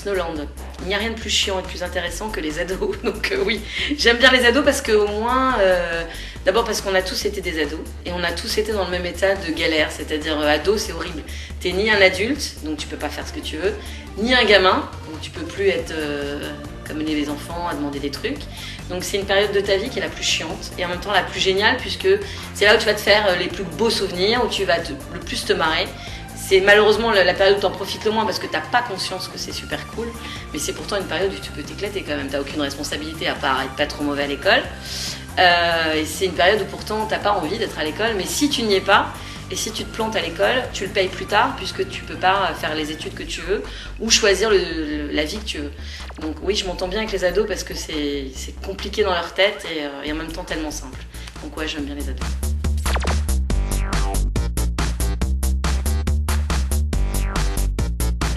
Snowland. Il n'y a rien de plus chiant et de plus intéressant que les ados. Donc oui, j'aime bien les ados parce qu'au moins, d'abord parce qu'on a tous été des ados et on a tous été dans le même état de galère, c'est-à-dire ado c'est horrible. T'es ni un adulte, donc tu peux pas faire ce que tu veux, ni un gamin, donc tu peux plus être comme les enfants à demander des trucs. Donc c'est une période de ta vie qui est la plus chiante et en même temps la plus géniale puisque c'est là où tu vas te faire les plus beaux souvenirs, où tu vas le plus te marrer. C'est malheureusement la période où tu en profites le moins parce que tu n'as pas conscience que c'est super cool, mais c'est pourtant une période où tu peux t'éclater quand même, tu n'as aucune responsabilité à part être pas trop mauvais à l'école. Et c'est une période où pourtant tu n'as pas envie d'être à l'école, mais si tu n'y es pas, et si tu te plantes à l'école, tu le payes plus tard puisque tu peux pas faire les études que tu veux ou choisir la vie que tu veux. Donc oui, je m'entends bien avec les ados parce que c'est compliqué dans leur tête et en même temps tellement simple. Donc ouais, j'aime bien les ados.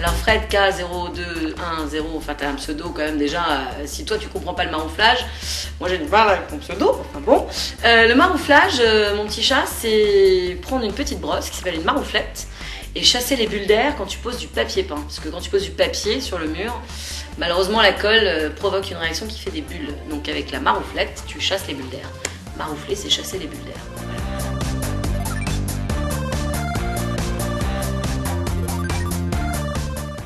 Alors Fred K0210, enfin t'as un pseudo quand même déjà, si toi tu comprends pas le marouflage, moi j'ai du mal avec ton pseudo, enfin bon. Le marouflage, mon petit chat, c'est prendre une petite brosse qui s'appelle une marouflette et chasser les bulles d'air quand tu poses du papier peint. Parce que quand tu poses du papier sur le mur, malheureusement la colle provoque une réaction qui fait des bulles. Donc avec la marouflette, tu chasses les bulles d'air. Maroufler, c'est chasser les bulles d'air.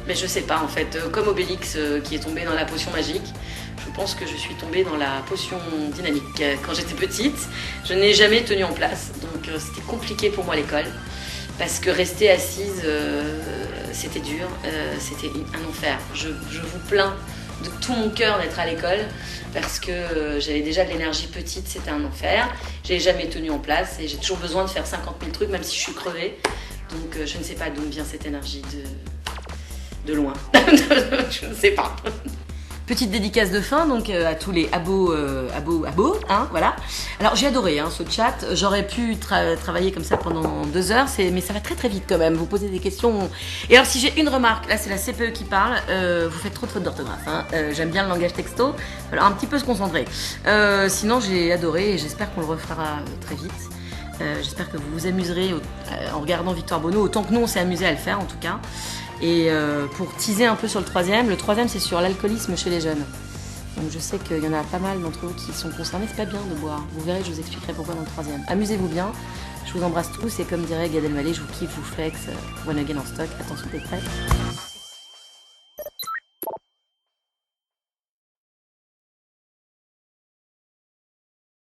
Mais je sais pas en fait, comme Obélix qui est tombé dans la potion magique, je pense que je suis tombée dans la potion dynamique. Quand j'étais petite, je n'ai jamais tenu en place, donc c'était compliqué pour moi l'école, parce que rester assise, c'était dur, c'était un enfer. Je vous plains de tout mon cœur d'être à l'école, parce que j'avais déjà de l'énergie petite, c'était un enfer. J'ai jamais tenu en place et j'ai toujours besoin de faire 50 000 trucs, même si je suis crevée. Donc je ne sais pas d'où me vient cette énergie de loin. Je ne sais pas. Petite dédicace de fin donc à tous les abos, hein, voilà. Alors j'ai adoré ce chat, j'aurais pu travailler comme ça pendant 2 heures, mais ça va très très vite quand même, vous posez des questions. Et alors si j'ai une remarque, là c'est la CPE qui parle, vous faites trop de fautes d'orthographe, hein. J'aime bien le langage texto, il va falloir un petit peu se concentrer. Sinon j'ai adoré et j'espère qu'on le refera très vite. J'espère que vous vous amuserez en regardant Victoire Bonneau, autant que nous on s'est amusé à le faire en tout cas. Et pour teaser un peu sur le troisième c'est sur l'alcoolisme chez les jeunes. Donc je sais qu'il y en a pas mal d'entre vous qui sont concernés, c'est pas bien de boire. Vous verrez, je vous expliquerai pourquoi dans le troisième. Amusez-vous bien, je vous embrasse tous et comme dirait Gad Elmaleh, je vous kiffe, je vous flex, one again en stock, attention t'es prêts.